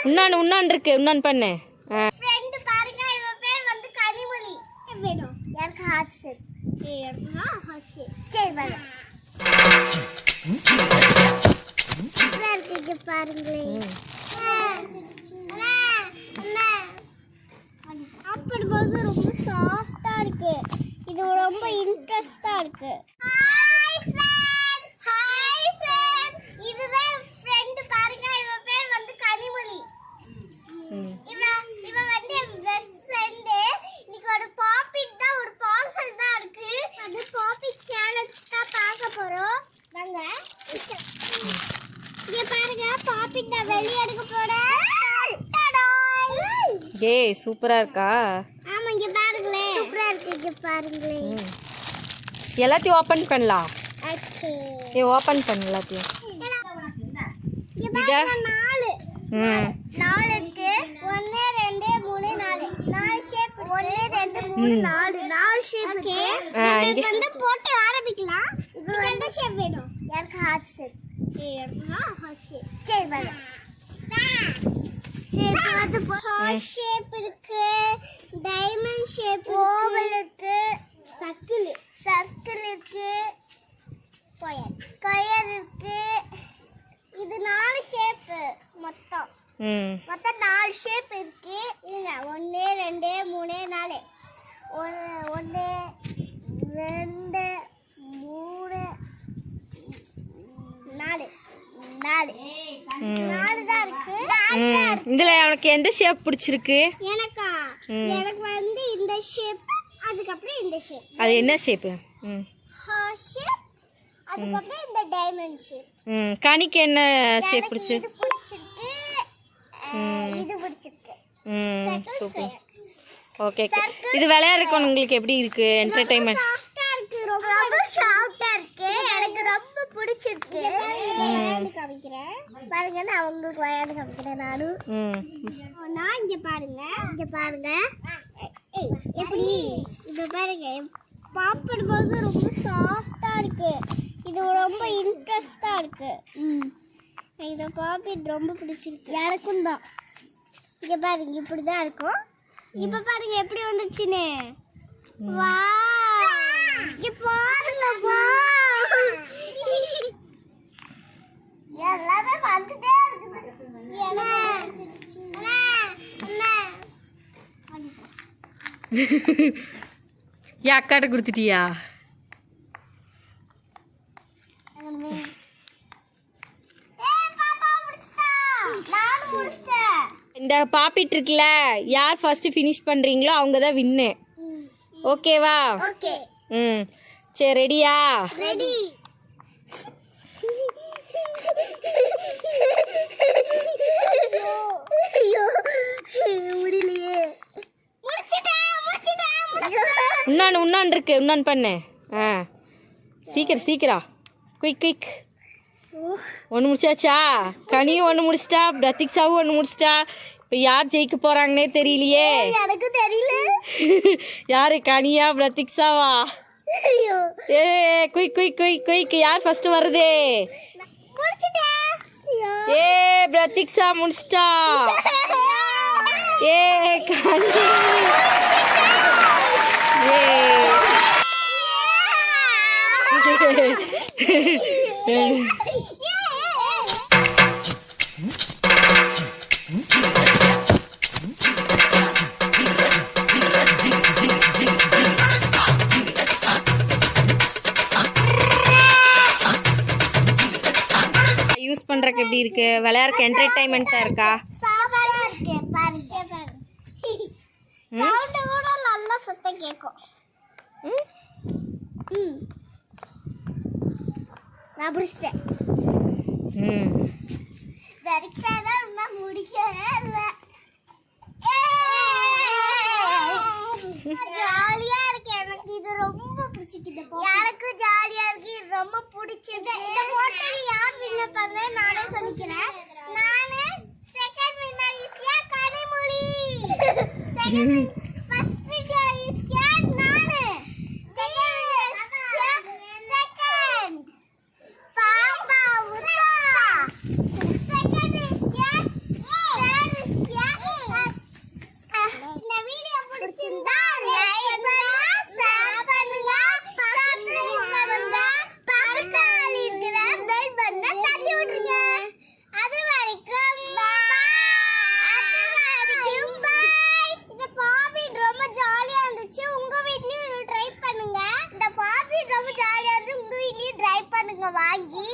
உன்னான் இருக்கு உன்னான் பண்ணு. ஃப்ரெண்ட் பாருங்க, இவ பேர் வந்து கனிமொழி. வேணும் எனக்கு ஹார்ட் ஷேப். Heart shape. சரி பாருங்க. இங்க பாருங்களே. சாப்பிடும்போது ரொம்ப சாஃப்டா இருக்கு. இது ரொம்ப இன்ட்ரெஸ்டா இருக்கு. Hi friends. Hi friends. இதுதான் ஃப்ரெண்ட் பாருங்க, இவ பேர் வந்து கனிமொழி. இவ வந்து என் பெஸ்ட் ஃப்ரெண்ட். இன்னைக்கு ஒரு பாப்பிட் தான், ஒரு பார்சல் தான் இருக்கு. அது பாப்பிட் சேலஞ்ச் தான் பார்க்க போறோம். வாங்க. இங்க பாருங்க, பாப்பிட் நான் வெளிய எடுக்க போறேன். ஏய் சூப்பரா இருக்கா? ஆமா, இங்க பாருங்களே. சூப்பரா இருக்கு. இங்க பாருங்களே. எல்லாத்தையும் ஓபன் பண்ணலாம். ஓகே. ஓபன் பண்ணு எல்லாத்தையும். இங்க பாருங்க, 4 இருக்கு. 1 2 3 4 4 ஷேப். 1 2 3 4 ஷேப் இருக்கு. இது வந்து போட்டு ஆரம்பிக்கலாம். இது எந்த ஷேப் வேணும்? எனக்கு ஹார்ட் ஷேப். Heart shape. சரி பாருங்க. ஹார்ட் ஷேப் இருக்கு, டைமண்ட் ஷேப், ஓவல் இருக்கு, சர்க்கிள் இருக்கு, ஸ்கொயர் இருக்கு. இது 4 ஷேப் மொத்தம். 4 ஷேப் இருக்கு. இருங்க, 1 2 3 4 1 2 3 4 தான் இருக்கு. இதுல உனக்கு எந்த ஷேப் பிடிச்சிருக்கு? எனக்கு வந்து இந்த ஷேப், அதுக்கப்புறம் இந்த ஷேப். அது என்ன ஷேப்? ஹார்ட் ஷேப், அதுக்கப்புறம் இந்த டைமண்ட் ஷேப். கனிக்கு என்ன ஷேப் பிடிச்சு? இது பிடிச்சிருக்கு, இது பிடிச்சிருக்கு. சூப்பர். ஓகே. இது விளையாடுறதுக்கு உங்களுக்கு எப்படி இருக்கு? என்டர்டெயின்மென்ட் சாஃப்ட்டா இருக்கு, ரொம்ப சாஃப்ட்டா இருக்கு. எனக்கு ரொம்ப பிடிச்சிருக்கு. விளையாண்டு காமிக்கிறேன் பாருங்க. நான் உங்களுக்கு விளையாண்டு காமிக்கிறேன். நான் இங்க பாருங்க. எப்படி இப்ப பாருங்க, பாப்பிடும்போது ரொம்ப சாஃப்டா இருக்கு. இது ரொம்ப இன்ட்ரெஸ்டா இருக்கு. இந்த பாப்பிட் ரொம்ப பிடிச்சிருக்கு. எனக்கும் தான். இங்க பாருங்க, இப்படிதான் இருக்கும். இப்ப பாருங்க எப்படி வந்துச்சுன்னு. வாவ், இங்க பாருங்க. எல்லாமே வந்துட்டே இருக்குது. ஏன் அக்காட்ட கொடுத்துட்டியா? இந்த பாப்பிட் இருக்குல்ல, யார் ஃபர்ஸ்ட் ஃபினிஷ் பண்றீங்களோ அவங்க தான் வின்னு. ஓகேவா? ஓகே. சரி, ரெடியா? ரெடி. முடியலையே. உன்னான் இருக்கு உன்னான் பண்ணு. சீக்கிரம் குயிக். ஒன்று முடிச்சாச்சா? கனியும் 1 முடிச்சிட்டா, பிரத்திக்ஷாவும் 1 முடிச்சிட்டா. இப்போ யார் ஜெயிக்க போறாங்கன்னே தெரியலையே. எனக்கு தெரியல. யாரு, கனியா பிரத்திக்ஷாவா? ஏ குயிக். யார் ஃபர்ஸ்ட் வருது? ஏ பிரத்திக்ஷா முடிச்சிட்டா. ஏ கனி. யூஸ் பண்றதுக்கு எப்படி இருக்கு? விளையாடுறதுக்கு என்டர்டெயின்மெண்டா இருக்கா? சாப்பாடா இருக்கு. பாருங்க. சவுண்ட் கூட நல்லா சத்தம் கேட்கும். நான் பிடிச்சிட்டேன். தரிசாதான் இன்னும் முடிக்கவே இல்லை. ஜாலியா இருக்கு. எனக்கு இது ரொம்ப பிடிச்சிருக்கு. எனக்கு ஜாலியா இருக்கு. இது ரொம்ப பிடிச்சது. இந்த போட்டியில யார் வின்னர் பண்ண நானே சொல்லிக்கிறேன். நானு second winner is Kanimozhi. Second first winner is நானு. செகண்ட் பாப்பா உத்தா. செகண்ட் இஸ் பண்ணுங்க வாங்கி